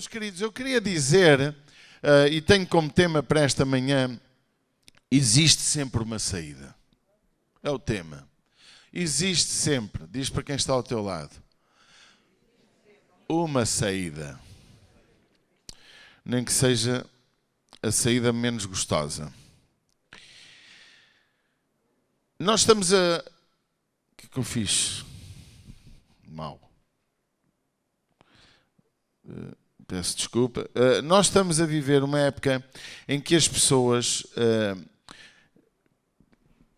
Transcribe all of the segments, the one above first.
meus queridos, eu queria dizer, e tenho como tema para esta manhã, existe sempre uma saída. É o tema. Existe sempre, diz para quem está ao teu lado, uma saída. Nem que seja a saída menos gostosa. Nós estamos a... O que é que eu fiz? Mal. Peço desculpa. Nós estamos a viver uma época em que as pessoas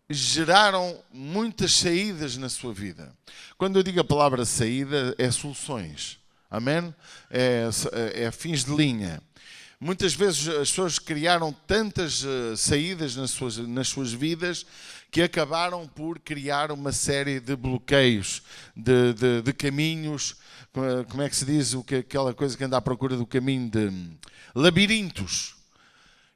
geraram muitas saídas na sua vida. Quando eu digo a palavra saída, é soluções. Amém? É fins de linha. Muitas vezes as pessoas criaram tantas saídas nas suas vidas que acabaram por criar uma série de bloqueios, de caminhos, como é que se diz, aquela coisa que anda à procura do caminho, de labirintos.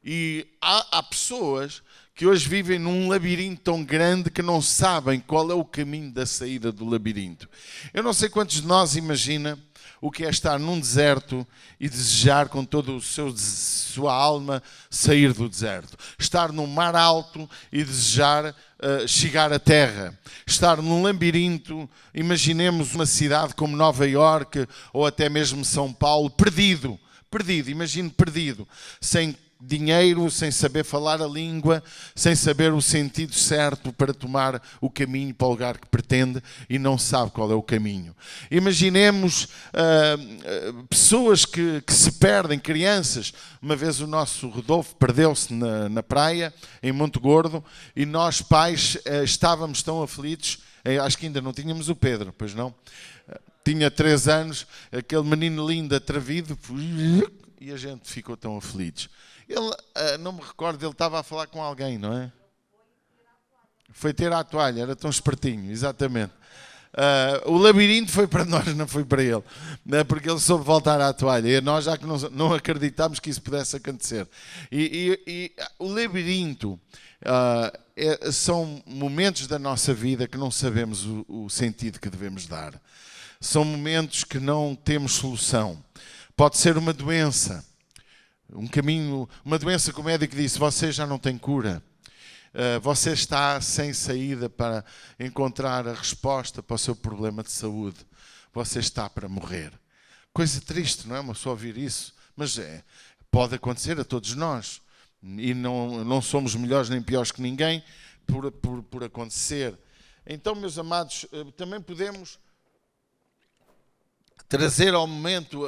E há pessoas que hoje vivem num labirinto tão grande que não sabem qual é o caminho da saída do labirinto. Eu não sei quantos de nós imagina o que é estar num deserto e desejar com toda a sua alma sair do deserto. Estar num mar alto e desejar chegar à terra. Estar num labirinto, imaginemos uma cidade como Nova Iorque ou até mesmo São Paulo, perdido, imagine perdido, sem dinheiro, sem saber falar a língua, sem saber o sentido certo para tomar o caminho para o lugar que pretende e não sabe qual é o caminho. Imaginemos pessoas que se perdem, crianças. Uma vez o nosso Rodolfo perdeu-se na praia, em Monte Gordo, e nós pais estávamos tão aflitos, acho que ainda não tínhamos o Pedro, pois não? Tinha 3 anos, aquele menino lindo, atrevido, e a gente ficou tão aflitos. Ele, não me recordo, ele estava a falar com alguém, não é? Foi ter a toalha, era tão espertinho, exatamente. O labirinto foi para nós, não foi para ele, porque ele soube voltar à toalha. E nós já que não acreditámos que isso pudesse acontecer. E o labirinto são momentos da nossa vida que não sabemos o sentido que devemos dar. São momentos que não temos solução. Pode ser uma doença. Um caminho, uma doença que o médico disse, você já não tem cura. Você está sem saída para encontrar a resposta para o seu problema de saúde. Você está para morrer. Coisa triste, não é? Uma pessoa ouvir isso. Mas pode acontecer a todos nós. E não somos melhores nem piores que ninguém por acontecer. Então, meus amados, também podemos trazer ao momento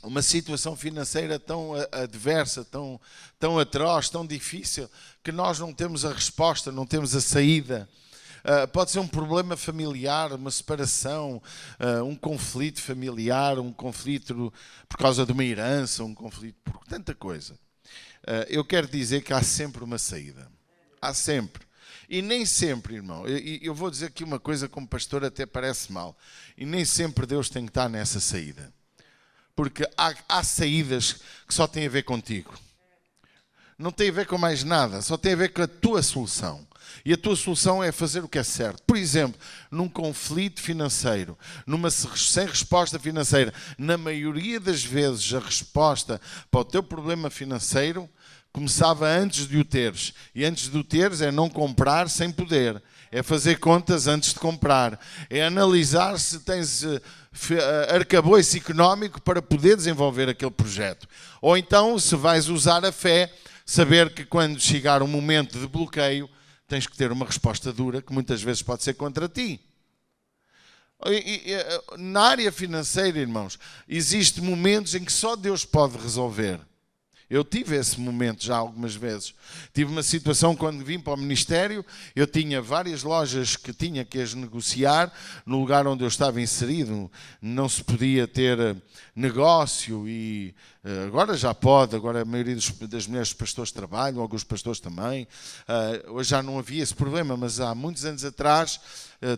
uma situação financeira tão adversa, tão atroz, tão difícil, que nós não temos a resposta, não temos a saída. Pode ser um problema familiar, uma separação, um conflito familiar, um conflito por causa de uma herança, um conflito por tanta coisa. Eu quero dizer que há sempre uma saída. Há sempre. E nem sempre, irmão, eu vou dizer aqui uma coisa como pastor até parece mal, e nem sempre Deus tem que estar nessa saída. Porque há saídas que só têm a ver contigo. Não tem a ver com mais nada, só tem a ver com a tua solução. E a tua solução é fazer o que é certo. Por exemplo, num conflito financeiro, sem resposta financeira, na maioria das vezes a resposta para o teu problema financeiro começava antes de o teres. E antes de o teres é não comprar sem poder. É fazer contas antes de comprar. É analisar se tens arcabouço económico para poder desenvolver aquele projeto. Ou então, se vais usar a fé, saber que quando chegar um momento de bloqueio, tens que ter uma resposta dura, que muitas vezes pode ser contra ti. Na área financeira, irmãos, existem momentos em que só Deus pode resolver. Eu tive esse momento já algumas vezes. Tive uma situação quando vim para o ministério, eu tinha várias lojas que tinha que as negociar, no lugar onde eu estava inserido não se podia ter negócio e agora já pode, agora a maioria das mulheres pastores trabalham, alguns pastores também. Hoje já não havia esse problema, mas há muitos anos atrás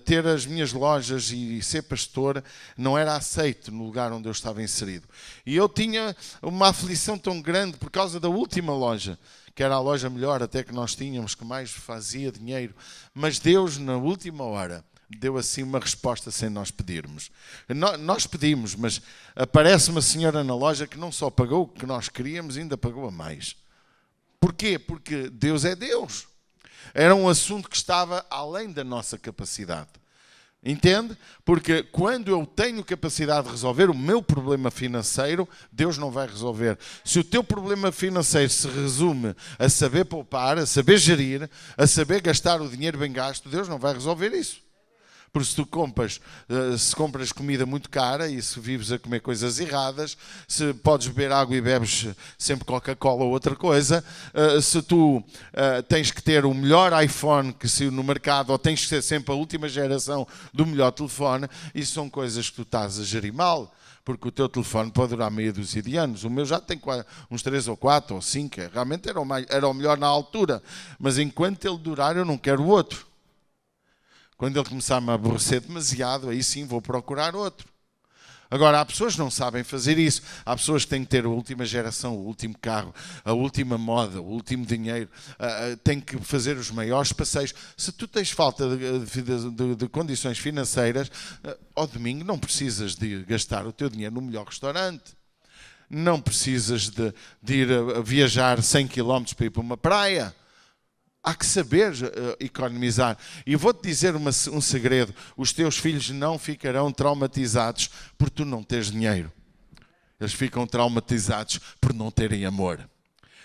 ter as minhas lojas e ser pastor não era aceito no lugar onde eu estava inserido. E eu tinha uma aflição tão grande por causa da última loja, que era a loja melhor até que nós tínhamos, que mais fazia dinheiro. Mas Deus, na última hora, deu assim uma resposta sem nós pedirmos. Nós pedimos, mas aparece uma senhora na loja que não só pagou o que nós queríamos, ainda pagou a mais. Porquê? Porque Deus é Deus. Era um assunto que estava além da nossa capacidade. Entende? Porque quando eu tenho capacidade de resolver o meu problema financeiro, Deus não vai resolver. Se o teu problema financeiro se resume a saber poupar, a saber gerir, a saber gastar o dinheiro bem gasto, Deus não vai resolver isso. Porque se tu compras comida muito cara e se vives a comer coisas erradas, se podes beber água e bebes sempre Coca-Cola ou outra coisa, se tu tens que ter o melhor iPhone que saiu no mercado ou tens que ter sempre a última geração do melhor telefone, isso são coisas que tu estás a gerir mal. Porque o teu telefone pode durar meia dúzia de anos. O meu já tem uns 3 ou 4 ou 5. Realmente era o melhor na altura. Mas enquanto ele durar, eu não quero o outro. Quando ele começar a me aborrecer demasiado, aí sim vou procurar outro. Agora, há pessoas que não sabem fazer isso. Há pessoas que têm que ter a última geração, o último carro, a última moda, o último dinheiro. Têm que fazer os maiores passeios. Se tu tens falta de condições financeiras, ao domingo não precisas de gastar o teu dinheiro no melhor restaurante. Não precisas de ir viajar 100 km para ir para uma praia. Há que saber economizar. E vou-te dizer um segredo. Os teus filhos não ficarão traumatizados por tu não teres dinheiro. Eles ficam traumatizados por não terem amor.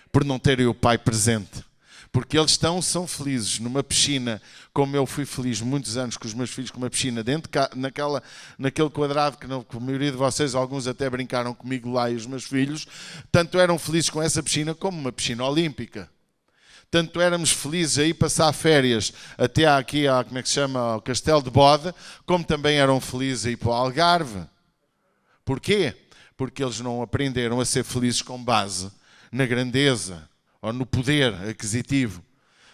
Por não terem o pai presente. Porque eles são felizes numa piscina, como eu fui feliz muitos anos com os meus filhos, com uma piscina dentro, naquele quadrado que a maioria de vocês, alguns até brincaram comigo lá e os meus filhos, tanto eram felizes com essa piscina como uma piscina olímpica. Tanto éramos felizes a ir passar férias até aqui, como é que se chama, ao Castelo de Bode, como também eram felizes a ir para o Algarve. Porquê? Porque eles não aprenderam a ser felizes com base na grandeza ou no poder aquisitivo,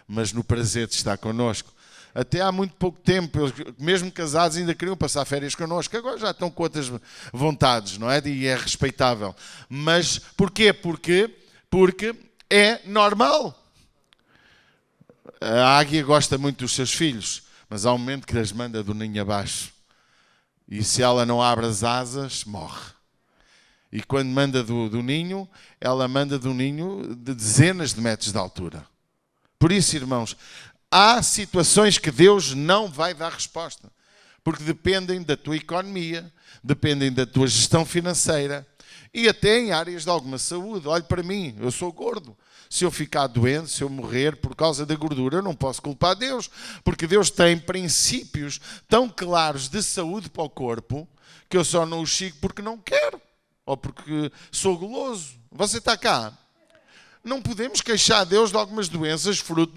mas no prazer de estar connosco. Até há muito pouco tempo, eles, mesmo casados, ainda queriam passar férias connosco. Agora já estão com outras vontades, não é? E é respeitável. Mas porquê? Porque é normal. A águia gosta muito dos seus filhos, mas há um momento que as manda do ninho abaixo. E se ela não abre as asas, morre. E quando manda do ninho, ela manda do ninho de dezenas de metros de altura. Por isso, irmãos, há situações que Deus não vai dar resposta. Porque dependem da tua economia, dependem da tua gestão financeira e até em áreas de alguma saúde. Olhe para mim, eu sou gordo. Se eu ficar doente, se eu morrer por causa da gordura, eu não posso culpar Deus. Porque Deus tem princípios tão claros de saúde para o corpo que eu só não os sigo porque não quero. Ou porque sou guloso. Você está cá? Não podemos queixar Deus de algumas doenças fruto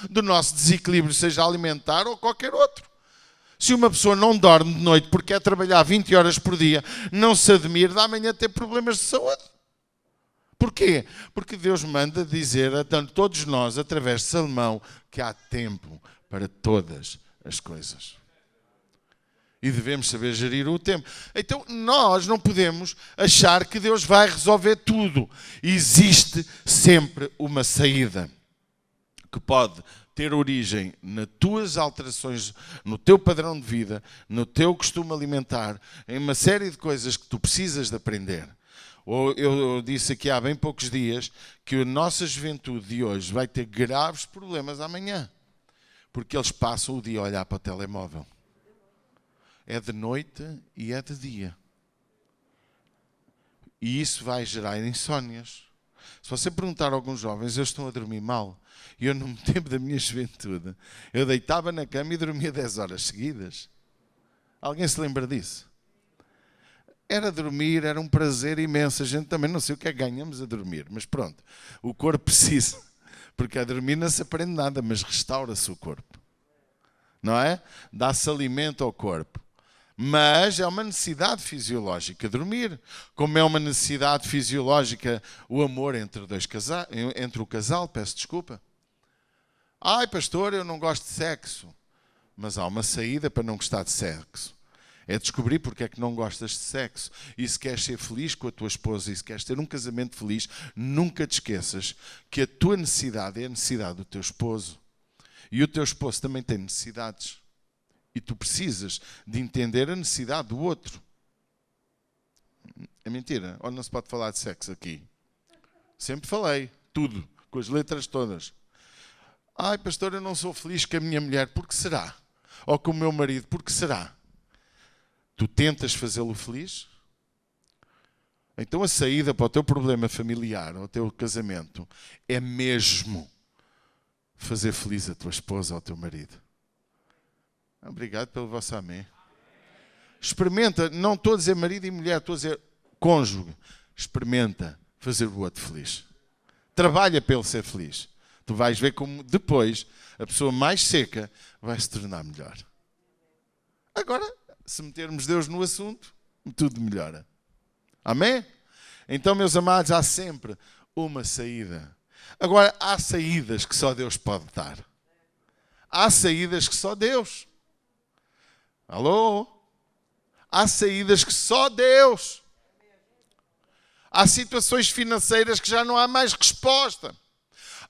do nosso desequilíbrio, seja alimentar ou qualquer outro. Se uma pessoa não dorme de noite porque quer trabalhar 20 horas por dia, não se admire de amanhã ter problemas de saúde. Porquê? Porque Deus manda dizer a todos nós, através de Salomão, que há tempo para todas as coisas. E devemos saber gerir o tempo. Então, nós não podemos achar que Deus vai resolver tudo. Existe sempre uma saída que pode ter origem nas tuas alterações, no teu padrão de vida, no teu costume alimentar, em uma série de coisas que tu precisas de aprender. Eu disse aqui há bem poucos dias que a nossa juventude de hoje vai ter graves problemas amanhã. Porque eles passam o dia a olhar para o telemóvel. É de noite e é de dia. E isso vai gerar insónias. Se você perguntar a alguns jovens, eles estão a dormir mal. E eu, no tempo da minha juventude, eu deitava na cama e dormia 10 horas seguidas. Alguém se lembra disso? Era dormir, era um prazer imenso. A gente também não sei o que é que ganhamos a dormir, mas pronto, o corpo precisa, porque a dormir não se aprende nada, mas restaura-se o corpo, não é? Dá-se alimento ao corpo, mas é uma necessidade fisiológica dormir, como é uma necessidade fisiológica o amor entre o casal, peço desculpa. Ai, pastor, eu não gosto de sexo, mas há uma saída para não gostar de sexo. É descobrir porque é que não gostas de sexo. E se queres ser feliz com a tua esposa e se queres ter um casamento feliz, nunca te esqueças que a tua necessidade é a necessidade do teu esposo. E o teu esposo também tem necessidades. E tu precisas de entender a necessidade do outro. É mentira? Ou não se pode falar de sexo aqui? Sempre falei. Tudo. Com as letras todas. Ai, pastor, eu não sou feliz com a minha mulher. Por que será? Ou com o meu marido. Por que será? Tu tentas fazê-lo feliz? Então a saída para o teu problema familiar, ou o teu casamento, é mesmo fazer feliz a tua esposa ou o teu marido. Obrigado pelo vosso amém. Experimenta, não estou a dizer marido e mulher, estou a dizer cônjuge. Experimenta fazer o outro feliz. Trabalha para ele ser feliz. Tu vais ver como depois a pessoa mais seca vai se tornar melhor. Agora, se metermos Deus no assunto, tudo melhora. Amém? Então, meus amados, há sempre uma saída. Agora, há saídas que só Deus pode dar. Há saídas que só Deus. Alô? Há saídas que só Deus. Há situações financeiras que já não há mais resposta.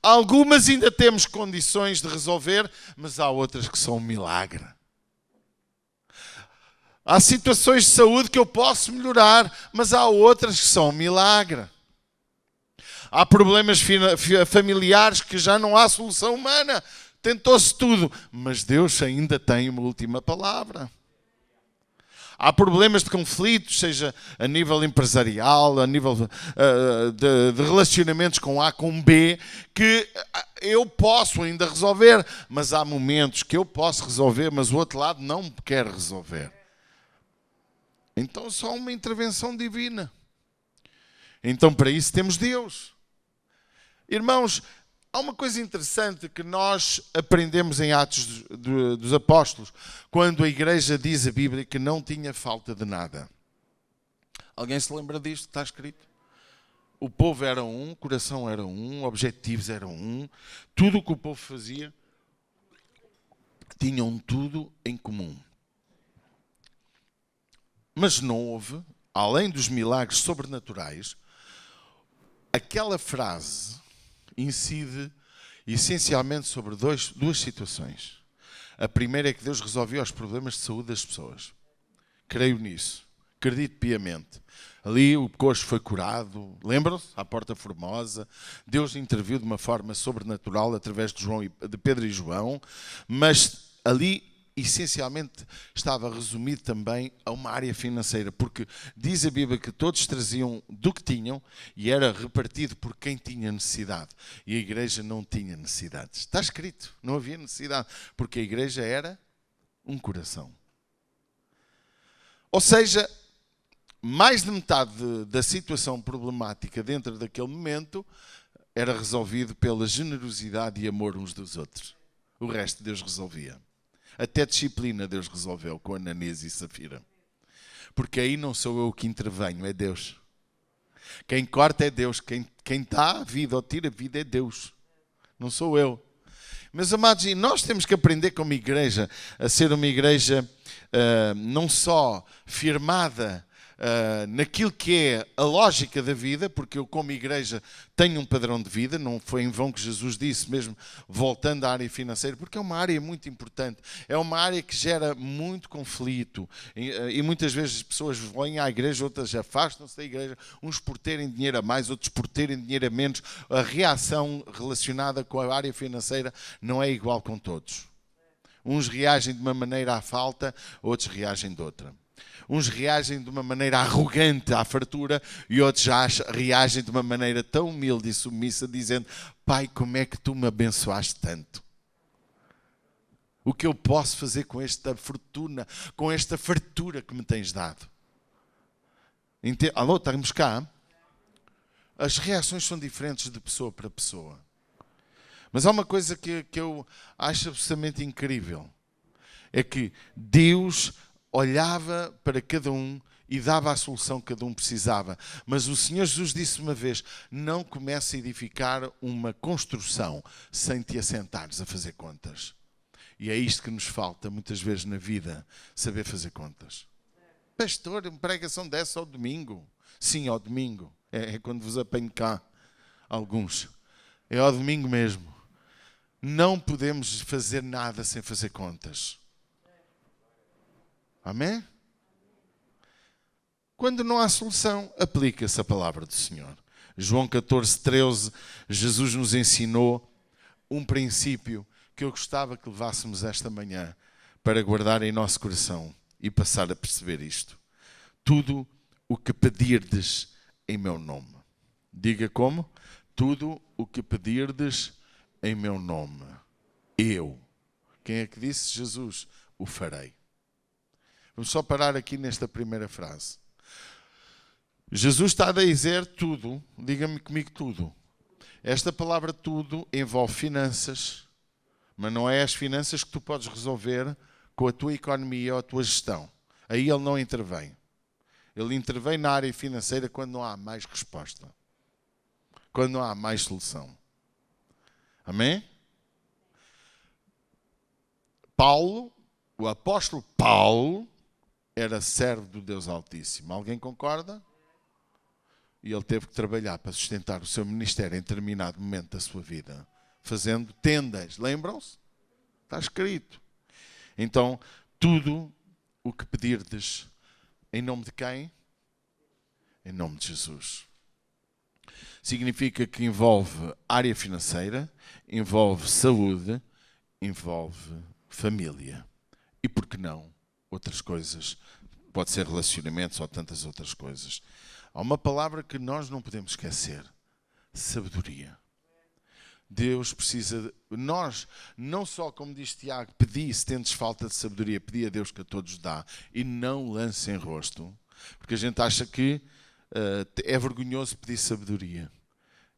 Algumas ainda temos condições de resolver, mas há outras que são um milagre. Há situações de saúde que eu posso melhorar, mas há outras que são um milagre. Há problemas familiares que já não há solução humana. Tentou-se tudo, mas Deus ainda tem uma última palavra. Há problemas de conflitos, seja a nível empresarial, a nível de relacionamentos com A, com B, que eu posso ainda resolver, mas há momentos que eu posso resolver, mas o outro lado não quer resolver. Então só uma intervenção divina. Então para isso temos Deus. Irmãos, há uma coisa interessante que nós aprendemos em Atos dos Apóstolos, quando a igreja diz a Bíblia que não tinha falta de nada. Alguém se lembra disto? Está escrito? O povo era um, o coração era um, objetivos eram um. Tudo o que o povo fazia, tinham tudo em comum. Mas não houve, além dos milagres sobrenaturais, aquela frase incide essencialmente sobre duas situações. A primeira é que Deus resolveu os problemas de saúde das pessoas. Creio nisso. Acredito piamente. Ali o coxo foi curado. Lembram-se? À Porta Formosa. Deus interviu de uma forma sobrenatural através de Pedro e João. Mas ali, essencialmente, estava resumido também a uma área financeira, porque diz a Bíblia que todos traziam do que tinham e era repartido por quem tinha necessidade. E a igreja não tinha necessidades. Está escrito, não havia necessidade, porque a igreja era um coração. Ou seja, mais de metade da situação problemática dentro daquele momento era resolvido pela generosidade e amor uns dos outros. O resto Deus resolvia. Até disciplina Deus resolveu com Ananias e Safira. Porque aí não sou eu que intervenho, é Deus. Quem corta é Deus. Quem dá a vida ou tira a vida é Deus. Não sou eu. Meus amados, e nós temos que aprender como igreja a ser uma igreja não só firmada naquilo que é a lógica da vida, porque eu como igreja tenho um padrão de vida, não foi em vão que Jesus disse, mesmo voltando à área financeira, porque é uma área muito importante, é uma área que gera muito conflito e muitas vezes as pessoas vêm à igreja, outras afastam-se da igreja, uns por terem dinheiro a mais, outros por terem dinheiro a menos. A reação relacionada com a área financeira não é igual com todos. Uns reagem de uma maneira à falta, outros reagem de outra. Uns reagem de uma maneira arrogante à fartura e outros já reagem de uma maneira tão humilde e submissa, dizendo: Pai, como é que tu me abençoaste tanto? O que eu posso fazer com esta fortuna, com esta fartura que me tens dado? Alô, estamos cá? As reações são diferentes de pessoa para pessoa. Mas há uma coisa que eu acho absolutamente incrível. É que Deus olhava para cada um e dava a solução que cada um precisava. Mas o Senhor Jesus disse uma vez: não comece a edificar uma construção sem te assentares a fazer contas. E é isto que nos falta muitas vezes na vida, saber fazer contas. Pastor, uma pregação dessa ao domingo? Sim, ao domingo. É quando vos apanho cá, alguns. É ao domingo mesmo. Não podemos fazer nada sem fazer contas. Amém? Quando não há solução, aplica-se a palavra do Senhor. João 14:13, Jesus nos ensinou um princípio que eu gostava que levássemos esta manhã para guardar em nosso coração e passar a perceber isto. Tudo o que pedirdes em meu nome. Diga como? Tudo o que pedirdes em meu nome. Eu. Quem é que disse? Jesus. O farei. Vamos só parar aqui nesta primeira frase. Jesus está a dizer tudo. Diga-me comigo tudo. Esta palavra tudo envolve finanças, mas não é as finanças que tu podes resolver com a tua economia ou a tua gestão. Aí ele não intervém. Ele intervém na área financeira quando não há mais resposta. Quando não há mais solução. Amém? Paulo, o apóstolo Paulo, era servo do Deus Altíssimo. Alguém concorda? E ele teve que trabalhar para sustentar o seu ministério em determinado momento da sua vida. Fazendo tendas. Lembram-se? Está escrito. Então, tudo o que pedirdes, em nome de quem? Em nome de Jesus. Significa que envolve área financeira, envolve saúde, envolve família. E por que não? Outras coisas. Pode ser relacionamentos ou tantas outras coisas. Há uma palavra que nós não podemos esquecer. Sabedoria. Deus precisa... Nós, não só, como diz Tiago, pedi, se tendes falta de sabedoria, pedi a Deus que a todos dá e não lance em rosto. Porque a gente acha que é vergonhoso pedir sabedoria.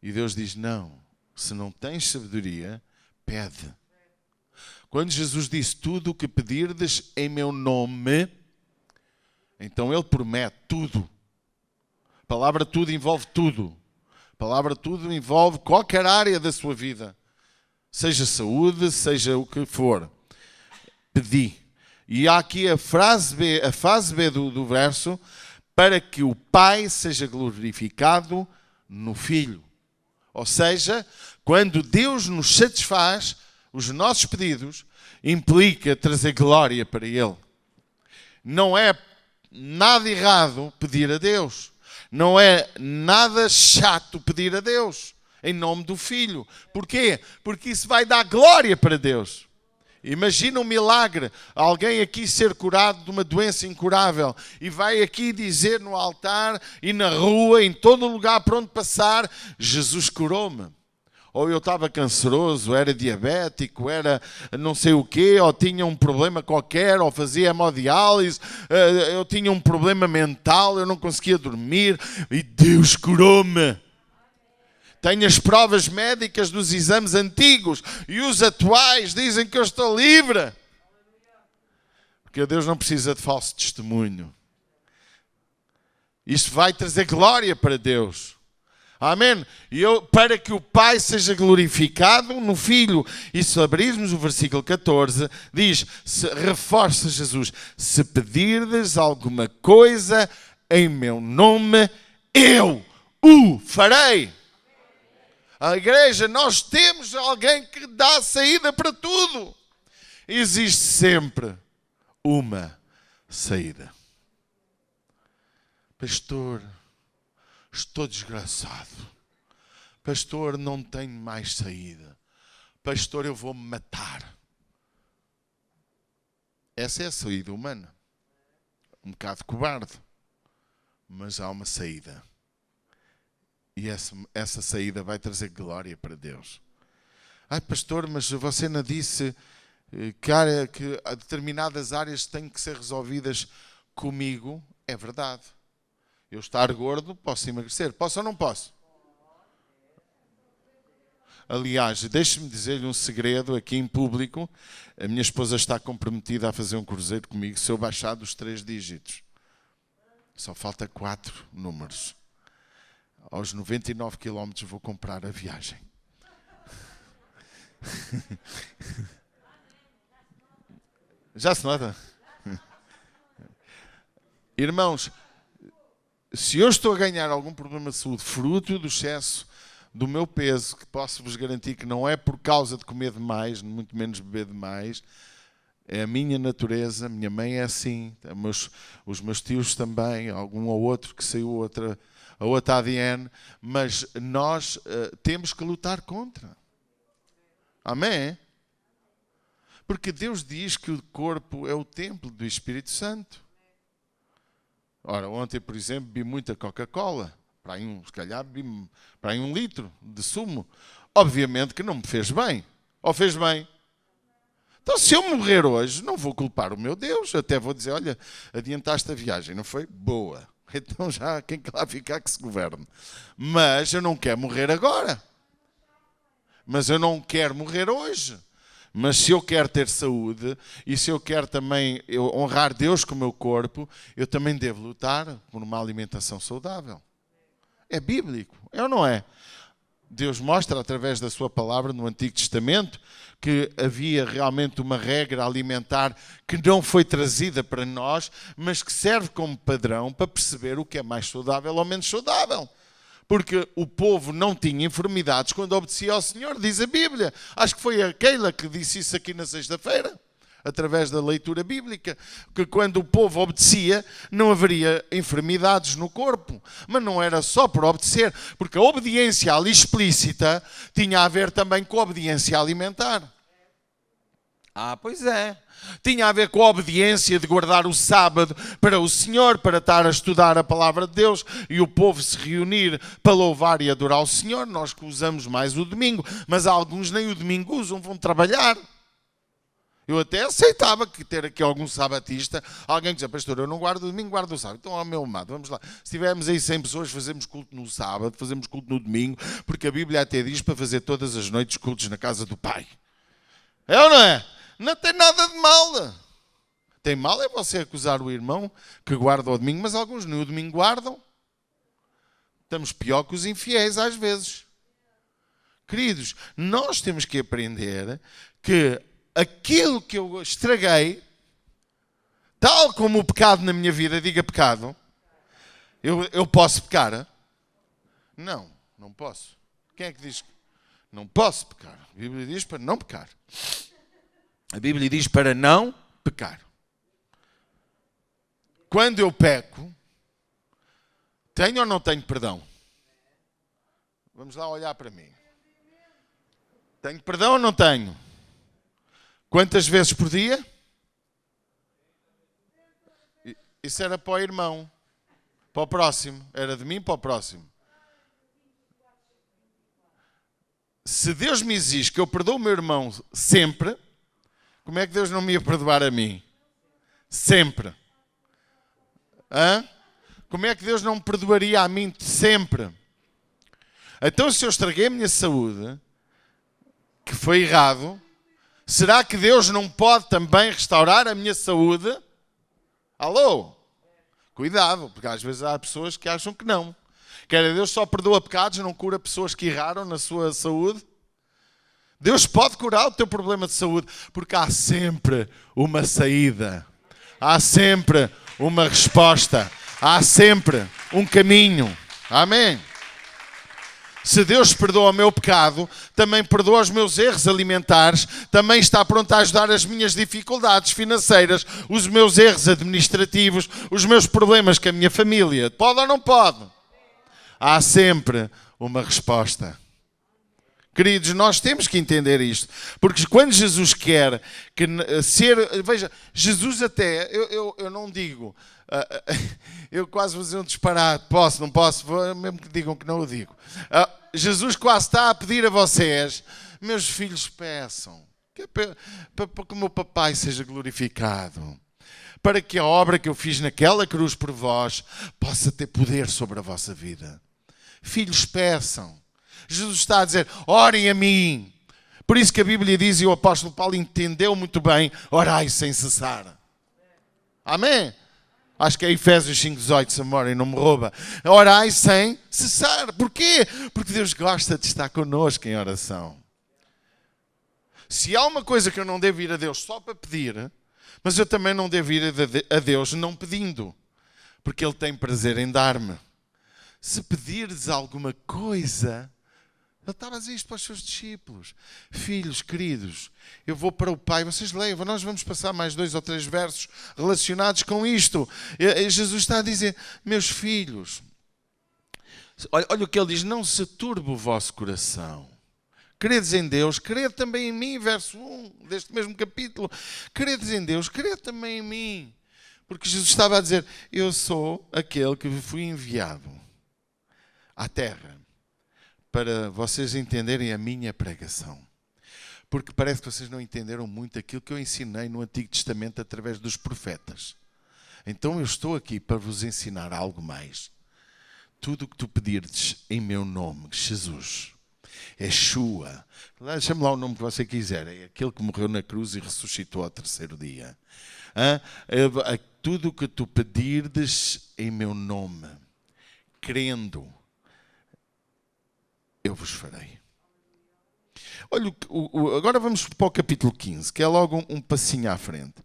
E Deus diz, não. Se não tens sabedoria, pede. Quando Jesus disse, tudo o que pedirdes em meu nome, então Ele promete tudo. A palavra tudo envolve tudo. A palavra tudo envolve qualquer área da sua vida. Seja saúde, seja o que for. Pedi. E há aqui a fase B do verso, para que o Pai seja glorificado no Filho. Ou seja, quando Deus nos satisfaz, os nossos pedidos, implica trazer glória para Ele. Não é nada errado pedir a Deus. Não é nada chato pedir a Deus em nome do Filho. Porquê? Porque isso vai dar glória para Deus. Imagina um milagre, alguém aqui ser curado de uma doença incurável e vai aqui dizer no altar e na rua, em todo lugar por onde passar, Jesus curou-me. Ou eu estava canceroso, era diabético, era não sei o quê, ou tinha um problema qualquer, ou fazia hemodiálise, eu tinha um problema mental, eu não conseguia dormir, e Deus curou-me. Tenho as provas médicas dos exames antigos, e os atuais dizem que eu estou livre. Porque Deus não precisa de falso testemunho. Isto vai trazer glória para Deus. Amém? E para que o Pai seja glorificado no Filho. E se abrirmos o versículo 14, diz, reforça Jesus, se pedirdes alguma coisa em meu nome, eu o farei. A igreja, nós temos alguém que dá saída para tudo. Existe sempre uma saída. Pastor, estou desgraçado. Pastor, não tenho mais saída. Pastor, eu vou-me matar. Essa é a saída humana. Um bocado cobarde. Mas há uma saída. E essa saída vai trazer glória para Deus. Ai, pastor, mas você não disse que determinadas áreas têm que ser resolvidas comigo? É verdade. Eu estar gordo, posso emagrecer. Posso ou não posso? Aliás, deixe-me dizer-lhe um segredo aqui em público. A minha esposa está comprometida a fazer um cruzeiro comigo se eu baixar dos 3 dígitos. Só falta 4 números. Aos 99 quilómetros vou comprar a viagem. Já se nota? Irmãos, se eu estou a ganhar algum problema de saúde fruto do excesso do meu peso, que posso vos garantir que não é por causa de comer demais, muito menos beber demais, É a minha natureza, a minha mãe é assim, os meus tios também, algum ou outro que saiu a outra ADN, mas nós temos que lutar contra. Amém? Porque Deus diz que o corpo é o templo do Espírito Santo. Ora, ontem, por exemplo, bebi muita Coca-Cola, se calhar bebi para aí 1 litro de sumo. Obviamente que não me fez bem. Ou fez bem? Então, se eu morrer hoje, não vou culpar o meu Deus. Até vou dizer, olha, adiantaste a viagem, não foi? Boa. Então já quem que lá ficar que se governe. Mas eu não quero morrer agora. Mas eu não quero morrer hoje. Mas se eu quero ter saúde e se eu quero também honrar Deus com o meu corpo, eu também devo lutar por uma alimentação saudável. É bíblico, é ou não é? Deus mostra através da sua palavra no Antigo Testamento que havia realmente uma regra alimentar que não foi trazida para nós, mas que serve como padrão para perceber o que é mais saudável ou menos saudável. Porque o povo não tinha enfermidades quando obedecia ao Senhor, diz a Bíblia. Acho que foi a Keila que disse isso aqui na sexta-feira, através da leitura bíblica, que quando o povo obedecia, não haveria enfermidades no corpo. Mas não era só por obedecer, porque a obediência ali explícita tinha a ver também com a obediência alimentar. Pois é. Tinha a ver com a obediência de guardar o sábado para o Senhor, para estar a estudar a palavra de Deus e o povo se reunir para louvar e adorar o Senhor. Nós que usamos mais o domingo, mas alguns nem o domingo usam, vão trabalhar. Eu até aceitava que ter aqui algum sabatista, alguém que dizia, pastor, eu não guardo o domingo, guardo o sábado. Então, meu amado, vamos lá. Se tivermos aí 100 pessoas, fazemos culto no sábado, fazemos culto no domingo, porque a Bíblia até diz para fazer todas as noites cultos na casa do Pai. É ou não é? Não tem nada de mal. Tem mal é você acusar o irmão que guarda o domingo, mas alguns nem o domingo guardam. Estamos pior que os infiéis às vezes. Queridos, nós temos que aprender que aquilo que eu estraguei, tal como o pecado na minha vida, diga pecado, eu posso pecar? Não, não posso. Quem é que diz que não posso pecar? A Bíblia diz para não pecar. A Bíblia diz para não pecar. Quando eu peco, tenho ou não tenho perdão? Vamos lá olhar para mim. Tenho perdão ou não tenho? Quantas vezes por dia? Isso era para o irmão. Para o próximo. Era de mim para o próximo. Se Deus me exige que eu perdoo o meu irmão sempre, como é que Deus não me ia perdoar a mim? Sempre. Como é que Deus não me perdoaria a mim sempre? Então, se eu estraguei a minha saúde, que foi errado, será que Deus não pode também restaurar a minha saúde? Alô? Cuidado, porque às vezes há pessoas que acham que não. Que Deus só perdoa pecados, não cura pessoas que erraram na sua saúde. Deus pode curar o teu problema de saúde, porque há sempre uma saída. Há sempre uma resposta. Há sempre um caminho. Amém? Se Deus perdoa o meu pecado, também perdoa os meus erros alimentares, também está pronto a ajudar as minhas dificuldades financeiras, os meus erros administrativos, os meus problemas com a minha família. Pode ou não pode? Há sempre uma resposta. Queridos, nós temos que entender isto, porque quando Jesus quer ser... Veja, Jesus até, eu não digo, eu quase vou dizer um disparate, posso, não posso, mesmo que digam que não o digo. Jesus quase está a pedir a vocês, meus filhos peçam, para que o meu papai seja glorificado, para que a obra que eu fiz naquela cruz por vós possa ter poder sobre a vossa vida. Filhos peçam. Jesus está a dizer, orem a mim. Por isso que a Bíblia diz, e o apóstolo Paulo entendeu muito bem, orai sem cessar. Amém? Acho que é Efésios 5,18, se a memória não me rouba. Orai sem cessar. Porquê? Porque Deus gosta de estar connosco em oração. Se há uma coisa que eu não devo ir a Deus só para pedir, mas eu também não devo ir a Deus não pedindo, porque Ele tem prazer em dar-me. Se pedires alguma coisa, Ele estava a dizer isto para os seus discípulos. Filhos queridos, eu vou para o Pai, vocês leiam, nós vamos passar mais 2 ou 3 versos relacionados com isto. Jesus está a dizer, meus filhos, olha o que ele diz, não se turbe o vosso coração. Credes em Deus, crede também em mim, verso 1 deste mesmo capítulo. Credes em Deus, crede também em mim. Porque Jesus estava a dizer, eu sou aquele que fui enviado à terra para vocês entenderem a minha pregação. Porque parece que vocês não entenderam muito aquilo que eu ensinei no Antigo Testamento através dos profetas. Então eu estou aqui para vos ensinar algo mais. Tudo o que tu pedirdes em meu nome, Jesus, Yeshua, chame lá o nome que você quiser, é aquele que morreu na cruz e ressuscitou ao 3º dia. Tudo o que tu pedirdes em meu nome, crendo, eu vos farei. Olha, agora vamos para o capítulo 15, que é logo um passinho à frente.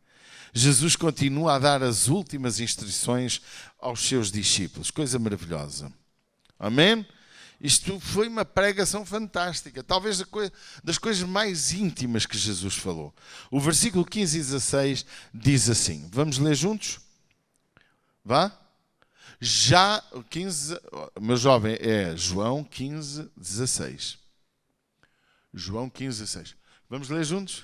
Jesus continua a dar as últimas instruções aos seus discípulos. Coisa maravilhosa. Amém? Isto foi uma pregação fantástica. Talvez das coisas mais íntimas que Jesus falou. O versículo 15 e 16 diz assim. Vamos ler juntos? Vá? Já, 15, meu jovem, é João 15, 16. João 15, 16. Vamos ler juntos?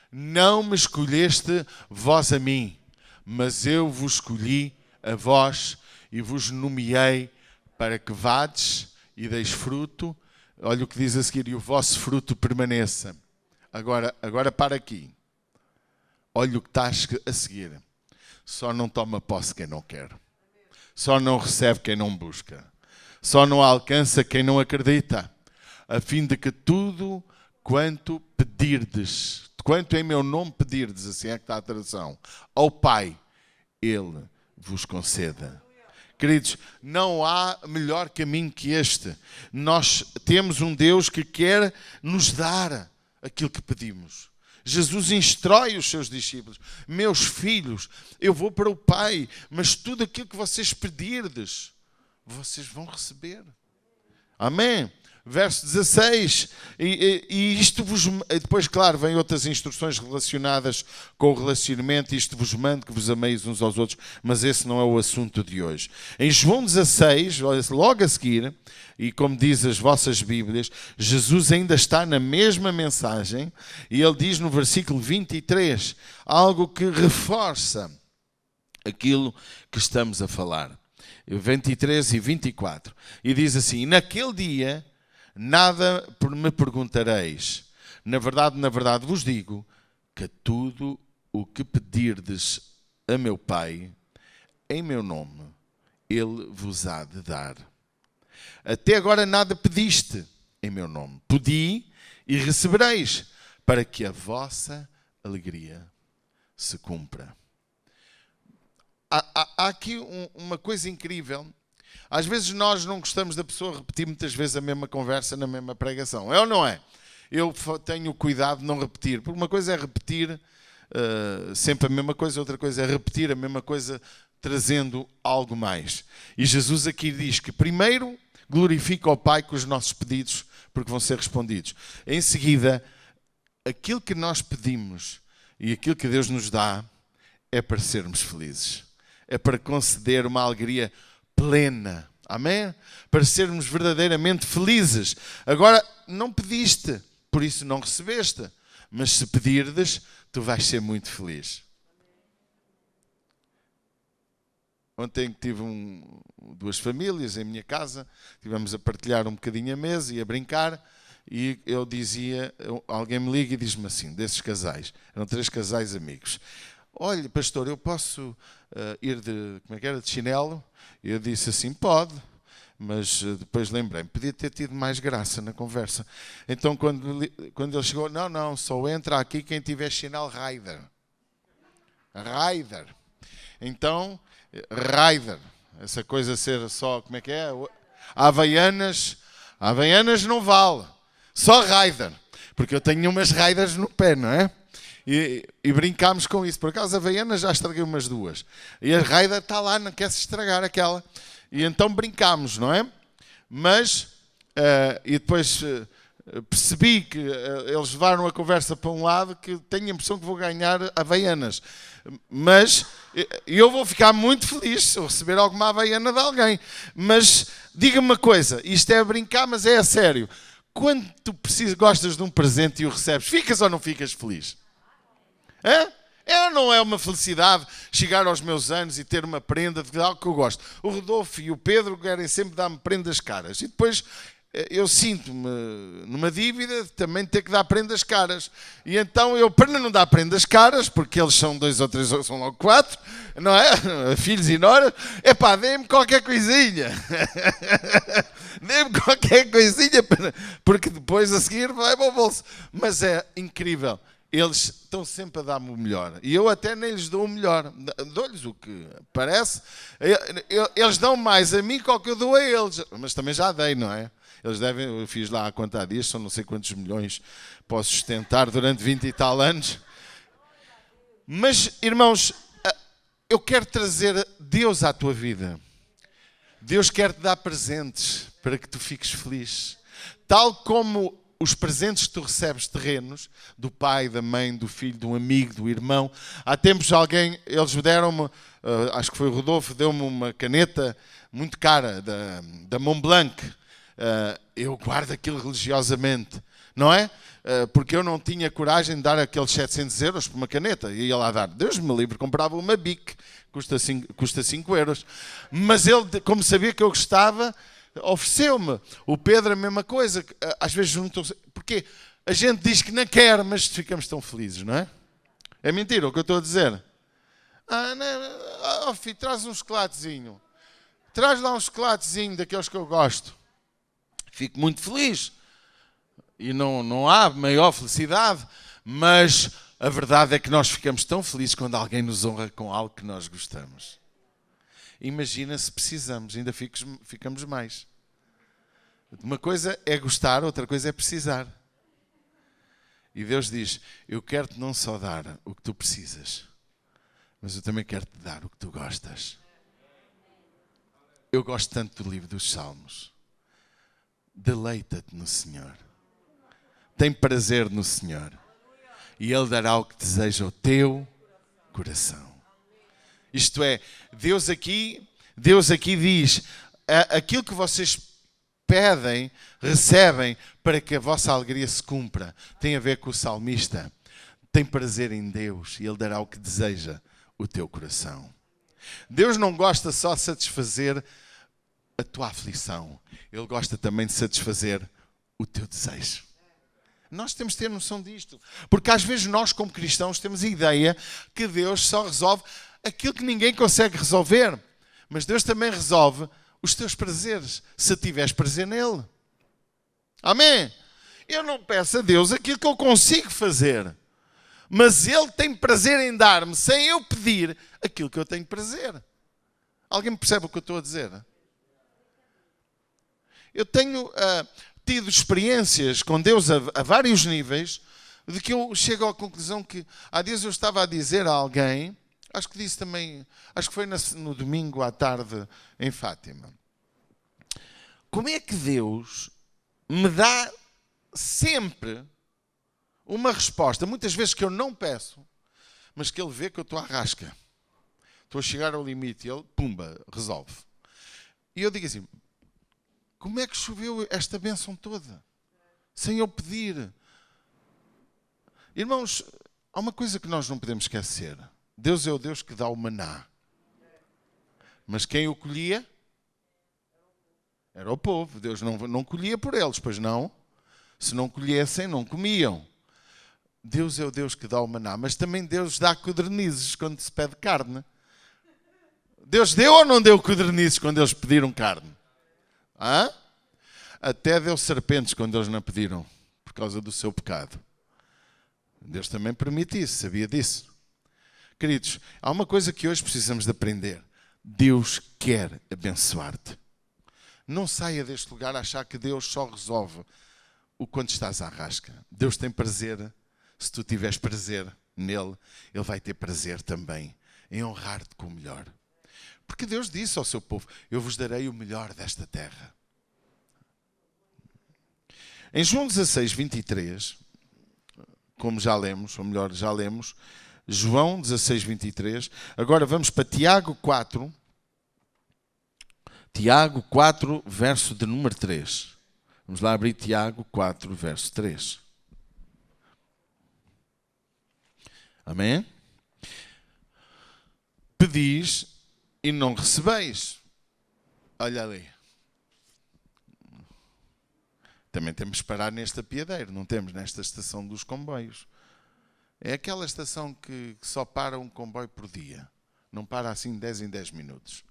Não me escolheste vós a mim, mas eu vos escolhi a vós e vos nomeei para que vades e deis fruto. Olha o que diz a seguir, e o vosso fruto permaneça. Agora para aqui. Olha o que está a seguir. Só não toma posse quem não quer. Só não recebe quem não busca. Só não alcança quem não acredita. A fim de que tudo quanto pedirdes, quanto em meu nome pedirdes, assim é que está a tradução, ao Pai, Ele vos conceda. Queridos, não há melhor caminho que este. Nós temos um Deus que quer nos dar aquilo que pedimos. Jesus instrói os seus discípulos. Meus filhos, eu vou para o Pai, mas tudo aquilo que vocês pedirdes, vocês vão receber. Amém? Verso 16, e isto vos... Depois, claro, vem outras instruções relacionadas com o relacionamento. Isto vos mando que vos ameis uns aos outros, mas esse não é o assunto de hoje. Em João 16, logo a seguir, e como diz as vossas Bíblias, Jesus ainda está na mesma mensagem, e ele diz no versículo 23, algo que reforça aquilo que estamos a falar. 23 e 24. E diz assim, naquele dia... nada me perguntareis. Na verdade vos digo que tudo o que pedirdes a meu Pai, em meu nome, Ele vos há de dar. Até agora nada pediste em meu nome. Pedi e recebereis, para que a vossa alegria se cumpra. Há aqui uma coisa incrível. Às vezes nós não gostamos da pessoa repetir muitas vezes a mesma conversa na mesma pregação. É ou não é? Eu tenho cuidado de não repetir. Porque uma coisa é repetir sempre a mesma coisa, outra coisa é repetir a mesma coisa trazendo algo mais. E Jesus aqui diz que primeiro glorifica ao Pai com os nossos pedidos, porque vão ser respondidos. Em seguida, aquilo que nós pedimos e aquilo que Deus nos dá é para sermos felizes. É para conceder uma alegria plena, amém? Para sermos verdadeiramente felizes. Agora, não pediste, por isso não recebeste. Mas se pedirdes, tu vais ser muito feliz. Ontem tive duas famílias em minha casa, estivemos a partilhar um bocadinho a mesa e a brincar, e eu dizia, alguém me liga e diz-me assim, desses casais, eram 3 casais amigos. Olha, pastor, eu posso ir de chinelo? Eu disse assim, pode, mas depois lembrei-me, podia ter tido mais graça na conversa. Então, quando ele chegou, não, só entra aqui quem tiver chinelo Raider. Raider. Então, Raider, essa coisa ser só, como é que é? Havaianas não vale, só Raider, porque eu tenho umas Raiders no pé, não é? E brincámos com isso. Por acaso a Havaiana já estraguei umas 2. E a Raider está lá, não quer se estragar aquela. E então brincámos, não é? Mas, e depois percebi que eles levaram a conversa para um lado que tenho a impressão que vou ganhar Havaianas. Mas eu vou ficar muito feliz se eu receber alguma Havaiana de alguém. Mas diga-me uma coisa, isto é a brincar, mas é a sério. Quando tu gostas de um presente e o recebes, ficas ou não ficas feliz? Hã? É ou não é uma felicidade chegar aos meus anos e ter uma prenda de algo que eu gosto? O Rodolfo e o Pedro querem sempre dar-me prendas caras. E depois eu sinto-me numa dívida de também ter que dar prendas caras. E então eu, para não dar prendas caras, porque eles são 2 ou 3, são logo 4, não é? Filhos e noras, epá, dê-me qualquer coisinha. Dê-me qualquer coisinha, porque depois a seguir vai para o bolso. Mas é incrível. Eles estão sempre a dar-me o melhor. E eu até nem lhes dou o melhor. Dou-lhes o que parece. Eles dão mais a mim que o que eu dou a eles. Mas também já dei, não é? Eles devem, eu fiz lá há quantos dias, são não sei quantos milhões posso sustentar durante 20 e tal anos. Mas, irmãos, eu quero trazer Deus à tua vida. Deus quer te dar presentes para que tu fiques feliz. Tal como os presentes que tu recebes terrenos, do pai, da mãe, do filho, do amigo, do irmão. Há tempos eles deram-me, acho que foi o Rodolfo, deu-me uma caneta muito cara, da Montblanc. Eu guardo aquilo religiosamente, não é? Porque eu não tinha coragem de dar aqueles 700 euros por uma caneta. E ia lá dar, Deus me livre, comprava uma Bic, custa 5 euros. Mas ele, como sabia que eu gostava, ofereceu-me. O Pedro a mesma coisa. Às vezes juntam. Porque a gente diz que não quer, mas ficamos tão felizes, não é? É mentira o que eu estou a dizer. Não, filho, traz um chocolatezinho. Traz lá um chocolatezinho daqueles que eu gosto. Fico muito feliz. E não há maior felicidade. Mas a verdade é que nós ficamos tão felizes quando alguém nos honra com algo que nós gostamos. Imagina se precisamos, ainda ficamos mais. Uma coisa é gostar, outra coisa é precisar. E Deus diz, eu quero-te não só dar o que tu precisas, mas eu também quero-te dar o que tu gostas. Eu gosto tanto do livro dos Salmos. Deleita-te no Senhor. Tem prazer no Senhor. E Ele dará o que deseja o teu coração. Isto é, Deus aqui diz, aquilo que vocês pedem, recebem para que a vossa alegria se cumpra. Tem a ver com o salmista. Tem prazer em Deus e Ele dará o que deseja o teu coração. Deus não gosta só de satisfazer a tua aflição. Ele gosta também de satisfazer o teu desejo. Nós temos de ter noção disto. Porque às vezes nós, como cristãos, temos a ideia que Deus só resolve aquilo que ninguém consegue resolver. Mas Deus também resolve os teus prazeres, se tiveres prazer nele. Amém? Eu não peço a Deus aquilo que eu consigo fazer. Mas Ele tem prazer em dar-me, sem eu pedir, aquilo que eu tenho prazer. Alguém me percebe o que eu estou a dizer? Eu tenho tido experiências com Deus a vários níveis, de que eu chego à conclusão que há dias eu estava a dizer a alguém, acho que disse também, acho que foi no domingo à tarde em Fátima, como é que Deus me dá sempre uma resposta, muitas vezes que eu não peço, mas que Ele vê que eu estou à rasca, estou a chegar ao limite e Ele, pumba, resolve. E eu digo assim, como é que choveu esta bênção toda? Sem eu pedir. Irmãos, há uma coisa que nós não podemos esquecer. Deus é o Deus que dá o maná. Mas quem o colhia? Era o povo. Deus não colhia por eles, pois não. Se não colhessem, não comiam. Deus é o Deus que dá o maná. Mas também Deus dá codornizes quando se pede carne. Deus deu ou não deu codornizes quando eles pediram carne? Hã? Até deu serpentes quando eles não pediram, por causa do seu pecado. Deus também permite isso, sabia disso? Queridos, há uma coisa que hoje precisamos de aprender. Deus quer abençoar-te. Não saia deste lugar a achar que Deus só resolve o quando estás à rasca. Deus tem prazer, se tu tiveres prazer nele, Ele vai ter prazer também em honrar-te com o melhor. Porque Deus disse ao seu povo, eu vos darei o melhor desta terra. Em João 16, 23, como já lemos, ou melhor, já lemos, João 16, 23. Agora vamos para Tiago 4. Tiago 4, verso de número 3. Vamos lá abrir Tiago 4, verso 3. Amém? Pedis e não recebeis. Olha ali. Também temos que parar neste apiadeiro, não temos nesta estação dos comboios. É aquela estação que só para um comboio por dia. Não para assim 10 em 10 minutos.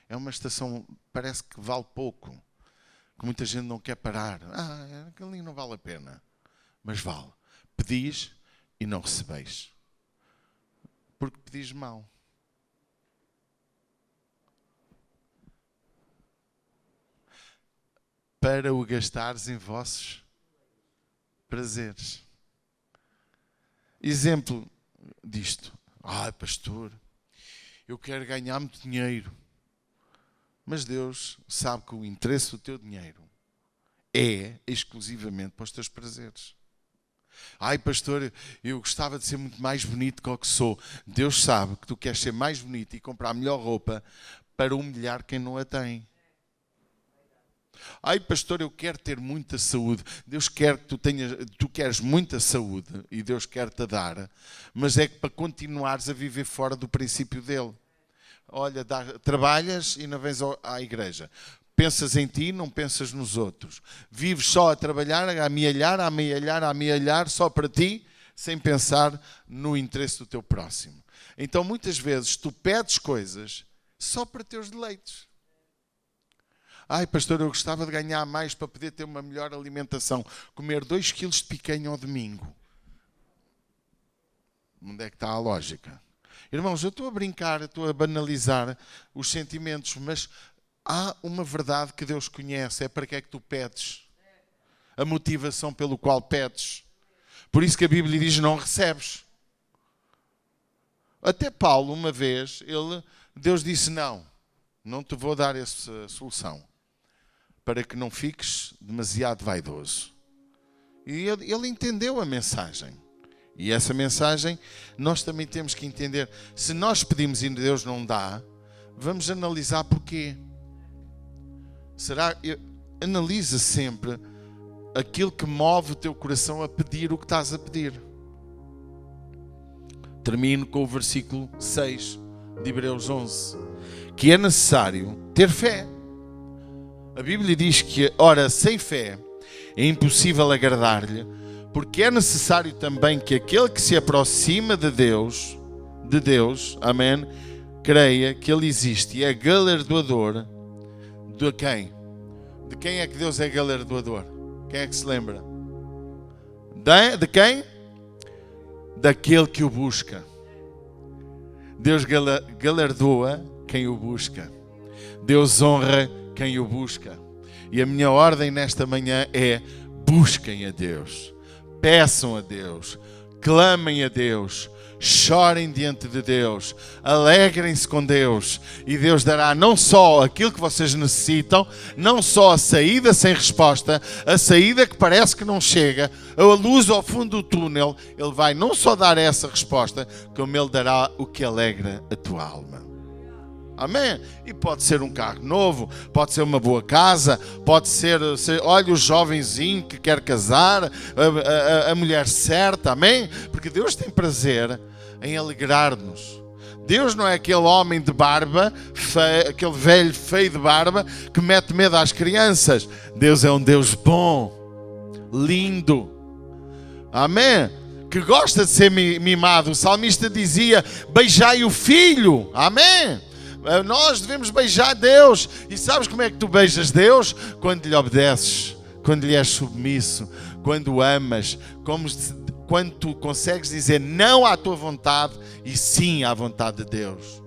É uma estação, parece que vale pouco. Que muita gente não quer parar. Ali não vale a pena. Mas vale. Pedis e não recebeis. Porque pedis mal. Para o gastares em vossos prazeres. Exemplo disto. Pastor, eu quero ganhar muito dinheiro. Mas Deus sabe que o interesse do teu dinheiro é exclusivamente para os teus prazeres. Pastor, eu gostava de ser muito mais bonito que o que sou. Deus sabe que tu queres ser mais bonito e comprar a melhor roupa para humilhar quem não a tem. Pastor, eu quero ter muita saúde. Deus quer que tu queres muita saúde e Deus quer-te dar, mas é que para continuares a viver fora do princípio dele. Olha, trabalhas e não vens à igreja. Pensas em ti, não pensas nos outros. Vives só a trabalhar, a amealhar só para ti, sem pensar no interesse do teu próximo. Então muitas vezes tu pedes coisas só para teus deleites. Pastor, eu gostava de ganhar mais para poder ter uma melhor alimentação. Comer 2 quilos de picanha ao domingo. Onde é que está a lógica? Irmãos, eu estou a brincar, estou a banalizar os sentimentos, mas há uma verdade que Deus conhece. É para que é que tu pedes. A motivação pelo qual pedes. Por isso que a Bíblia diz, não recebes. Até Paulo, uma vez, Deus disse, não te vou dar essa solução. Para que não fiques demasiado vaidoso. E ele entendeu a mensagem. E essa mensagem nós também temos que entender. Se nós pedimos e Deus não dá, vamos analisar porquê. Analisa sempre aquilo que move o teu coração a pedir o que estás a pedir. Termino com o versículo 6 de Hebreus 11. Que é necessário ter fé. A Bíblia diz que, ora, sem fé é impossível agradar-lhe, porque é necessário também que aquele que se aproxima de Deus, amém, creia que Ele existe e é galardoador de quem? De quem é que Deus é galardoador? Quem é que se lembra? De quem? Daquele que o busca. Deus galardoa quem o busca. Deus honra quem o busca. E a minha ordem nesta manhã é: busquem a Deus, peçam a Deus, clamem a Deus, chorem diante de Deus, alegrem-se com Deus, e Deus dará não só aquilo que vocês necessitam, não só a saída sem resposta, a saída que parece que não chega, a luz ao fundo do túnel. Ele vai não só dar essa resposta, como Ele dará o que alegra a tua alma. Amém? E pode ser um carro novo, pode ser uma boa casa, pode ser olha, o jovenzinho que quer casar, a mulher certa, amém? Porque Deus tem prazer em alegrar-nos. Deus não é aquele homem de barba, aquele velho feio de barba que mete medo às crianças. Deus é um Deus bom, lindo, amém? Que gosta de ser mimado. O salmista dizia: beijai o filho, amém? Nós devemos beijar Deus. E sabes como é que tu beijas Deus? Quando lhe obedeces, quando lhe és submisso, quando o amas, quando tu consegues dizer não à tua vontade e sim à vontade de Deus.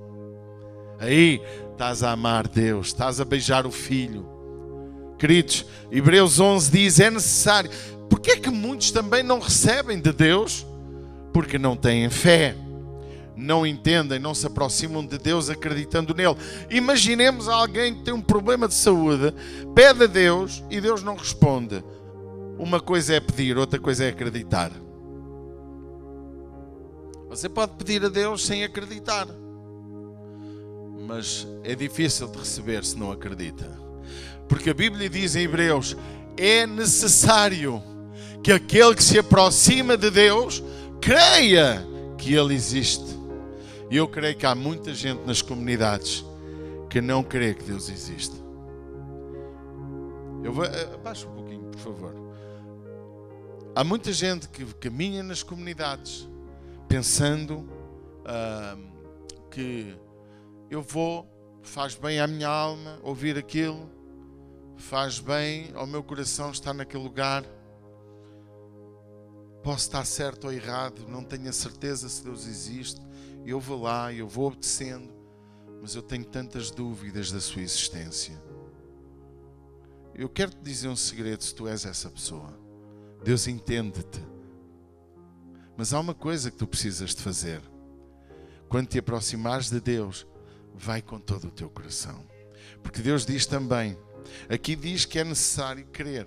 Aí estás a amar Deus, estás a beijar o Filho. Queridos, Hebreus 11 diz: é necessário. Porquê é que muitos também não recebem de Deus? Porque não têm fé. Não entendem, não se aproximam de Deus acreditando nele. Imaginemos alguém que tem um problema de saúde, pede a Deus e Deus não responde. Uma coisa é pedir, outra coisa é acreditar. Você pode pedir a Deus sem acreditar, mas é difícil de receber se não acredita. Porque a Bíblia diz em Hebreus: é necessário que aquele que se aproxima de Deus creia que Ele existe. E eu creio que há muita gente nas comunidades que não crê que Deus existe. Abaixa um pouquinho, por favor. Há muita gente que caminha nas comunidades pensando que faz bem à minha alma ouvir aquilo, faz bem ao meu coração estar naquele lugar. Posso estar certo ou errado, não tenho a certeza se Deus existe. Eu vou lá, eu vou obedecendo, mas eu tenho tantas dúvidas da sua existência. Eu quero te dizer um segredo: se tu és essa pessoa, Deus entende-te. Mas há uma coisa que tu precisas de fazer. Quando te aproximares de Deus, vai com todo o teu coração. Porque Deus diz também, aqui diz que é necessário crer,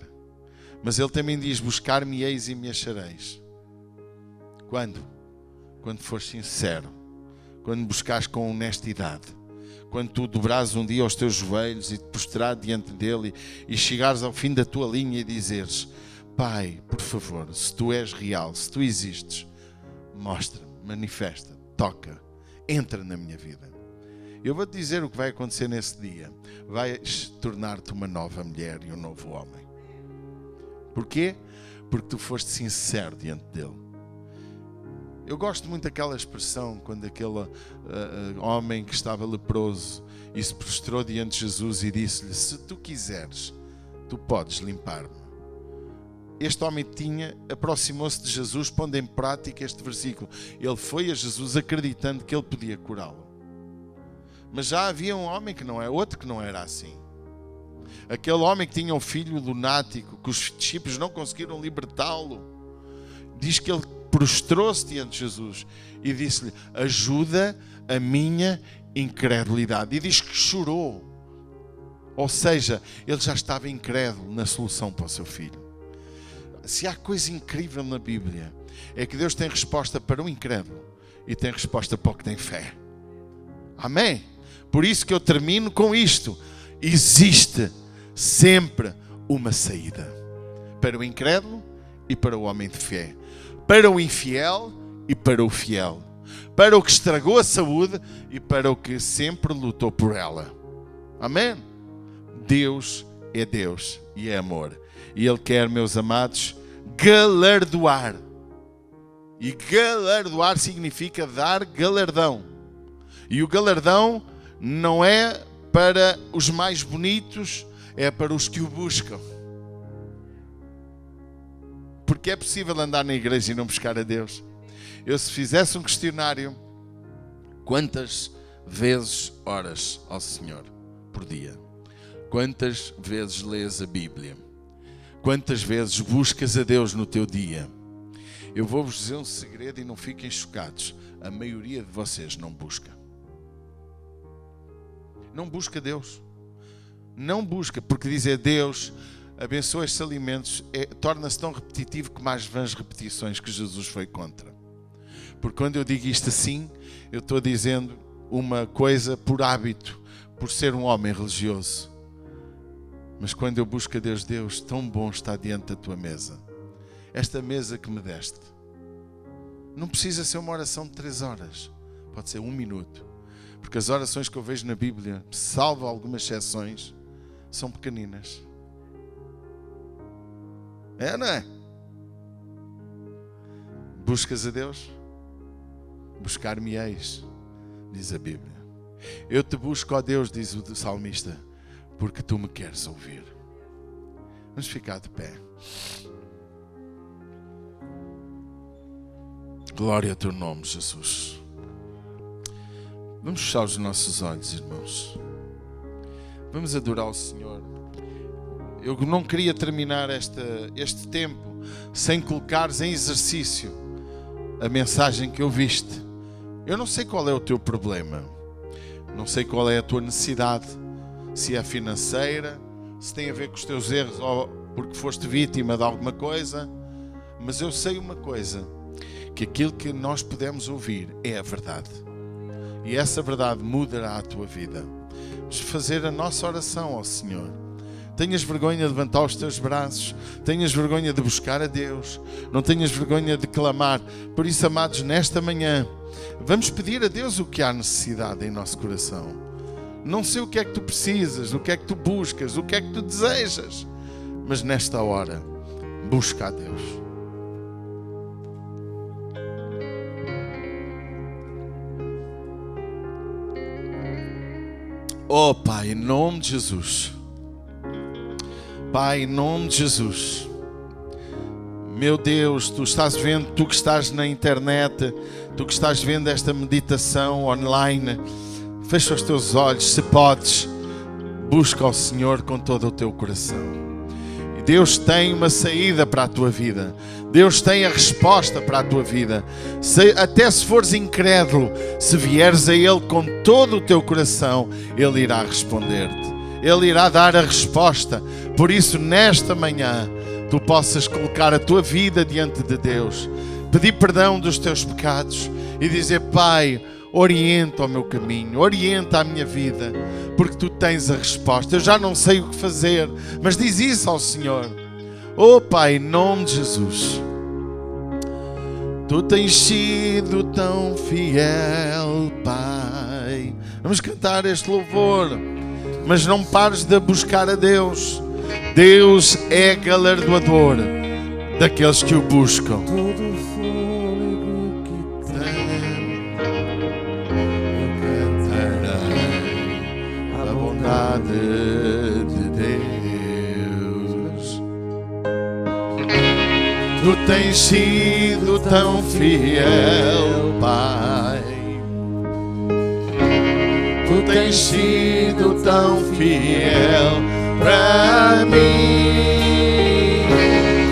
mas Ele também diz: buscar-me-eis e me achareis. Quando? Quando fores sincero, quando buscares com honestidade, quando tu dobrares um dia aos teus joelhos e te prostrar diante dele e chegares ao fim da tua linha e dizeres: Pai, por favor, se tu és real, se tu existes, mostra-me, manifesta, toca, entra na minha vida. Eu vou-te dizer o que vai acontecer nesse dia. Vais tornar-te uma nova mulher e um novo homem. Porquê? Porque tu foste sincero diante dele. Eu gosto muito daquela expressão, quando aquele homem que estava leproso e se prostrou diante de Jesus e disse-lhe: se tu quiseres, tu podes limpar-me. Este homem aproximou-se de Jesus, pondo em prática este versículo. Ele foi a Jesus acreditando que ele podia curá-lo. Mas já havia um homem outro que não era assim. Aquele homem que tinha um filho lunático, que os discípulos não conseguiram libertá-lo. Diz que ele prostrou-se diante de Jesus e disse-lhe: ajuda a minha incredulidade. E diz que chorou. Ou seja, ele já estava incrédulo na solução para o seu filho. Se há coisa incrível na Bíblia, é que Deus tem resposta para o incrédulo e tem resposta para o que tem fé. Amém? Por isso que eu termino com isto: existe sempre uma saída para o incrédulo e para o homem de fé, para o infiel e para o fiel, para o que estragou a saúde e para o que sempre lutou por ela. Amém? Deus é Deus e é amor. E Ele quer, meus amados, galardoar. E galardoar significa dar galardão. E o galardão não é para os mais bonitos, é para os que o buscam. Porque é possível andar na igreja e não buscar a Deus. Eu, se fizesse um questionário: quantas vezes oras ao Senhor por dia? Quantas vezes lês a Bíblia? Quantas vezes buscas a Deus no teu dia? Eu vou-vos dizer um segredo e não fiquem chocados: a maioria de vocês não busca. Não busca Deus. Não busca, porque dizer Deus abençoa estes alimentos torna-se tão repetitivo como as vãs repetições que Jesus foi contra. Porque quando eu digo isto assim, eu estou dizendo uma coisa por hábito, por ser um homem religioso. Mas quando eu busco a Deus, Deus, tão bom está diante da tua mesa. Esta mesa que me deste. Não precisa ser uma oração de 3 horas. Pode ser 1 minuto. Porque as orações que eu vejo na Bíblia, salvo algumas exceções, são pequeninas. É, não é? Buscas a Deus? Buscar-me-eis, diz a Bíblia. Eu te busco, ó Deus, diz o salmista, porque tu me queres ouvir. Vamos ficar de pé. Glória ao teu nome, Jesus. Vamos fechar os nossos olhos, irmãos. Vamos adorar o Senhor. Eu não queria terminar este tempo sem colocares em exercício a mensagem que ouviste. Eu não sei qual é o teu problema. Não sei qual é a tua necessidade. Se é financeira, se tem a ver com os teus erros ou porque foste vítima de alguma coisa, mas eu sei uma coisa, que aquilo que nós podemos ouvir é a verdade. E essa verdade mudará a tua vida. Vamos fazer a nossa oração ao Senhor. Tenhas vergonha de levantar os teus braços, tenhas vergonha de buscar a Deus, não tenhas vergonha de clamar. Por isso, amados, nesta manhã, vamos pedir a Deus o que há necessidade em nosso coração. Não sei o que é que tu precisas, o que é que tu buscas, o que é que tu desejas, mas nesta hora, busca a Deus. Oh Pai, em nome de Jesus. Pai, em nome de Jesus. Meu Deus, tu estás vendo, tu que estás na internet, tu que estás vendo esta meditação online, fecha os teus olhos, se podes, busca ao Senhor com todo o teu coração. E Deus tem uma saída para a tua vida. Deus tem a resposta para a tua vida. Até se fores incrédulo, se vieres a Ele com todo o teu coração, Ele irá responder-te. Ele irá dar a resposta. Por isso, nesta manhã, tu possas colocar a tua vida diante de Deus, pedir perdão dos teus pecados e dizer: Pai, orienta o meu caminho, orienta a minha vida, porque tu tens a resposta. Eu já não sei o que fazer, mas diz isso ao Senhor. Oh Pai, em nome de Jesus, tu tens sido tão fiel, Pai. Vamos cantar este louvor, mas não pares de buscar a Deus. Deus é galardoador daqueles que o buscam. Todo fôlego que tem, eu cantarei a bondade de Deus. Tu tens sido tão fiel, Pai. Tu tens sido tão fiel para mim.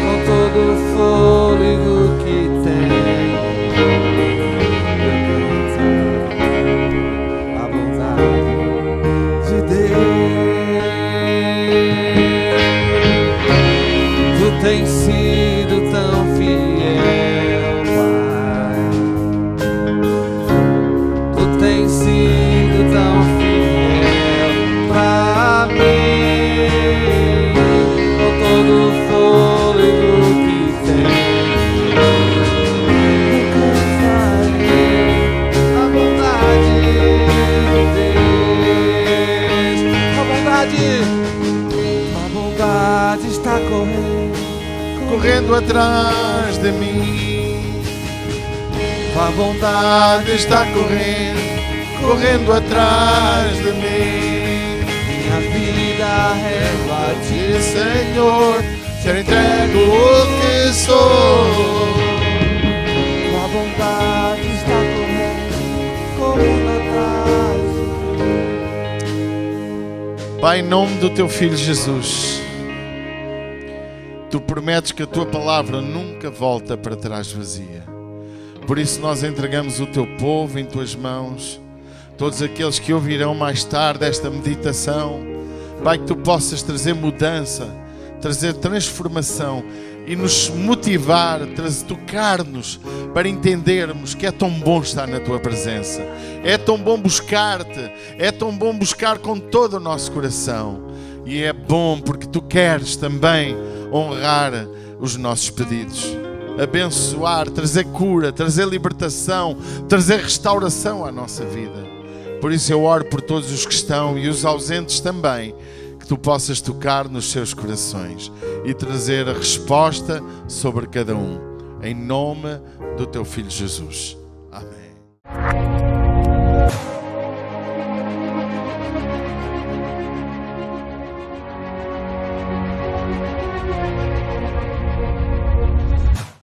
Com todo o fôlego que tem, eu cantarei a bondade de Deus. Tu tens sido tão fiel, Pai. Tu tens sido tão fiel pra mim. Com todo o fôlego que tem, eu cantarei a bondade de Deus. A bondade está Correndo atrás de mim. a bondade Está correndo atrás de mim. minha vida é A ti, Senhor, te entrego o que sou. a bondade está correndo atrás. Pai, em nome do teu Filho Jesus, tu prometes que a tua palavra nunca volta para trás vazia. Por isso nós entregamos o teu povo em tuas mãos, todos aqueles que ouvirão mais tarde esta meditação. Pai, que tu possas trazer mudança, trazer transformação e nos motivar, tocar-nos para entendermos que é tão bom estar na tua presença. É tão bom buscar-te, é tão bom buscar com todo o nosso coração. E é bom porque tu queres também honrar os nossos pedidos, abençoar, trazer cura, trazer libertação, trazer restauração à nossa vida. Por isso eu oro por todos os que estão e os ausentes também, que tu possas tocar nos seus corações e trazer a resposta sobre cada um, em nome do teu Filho Jesus. Amém.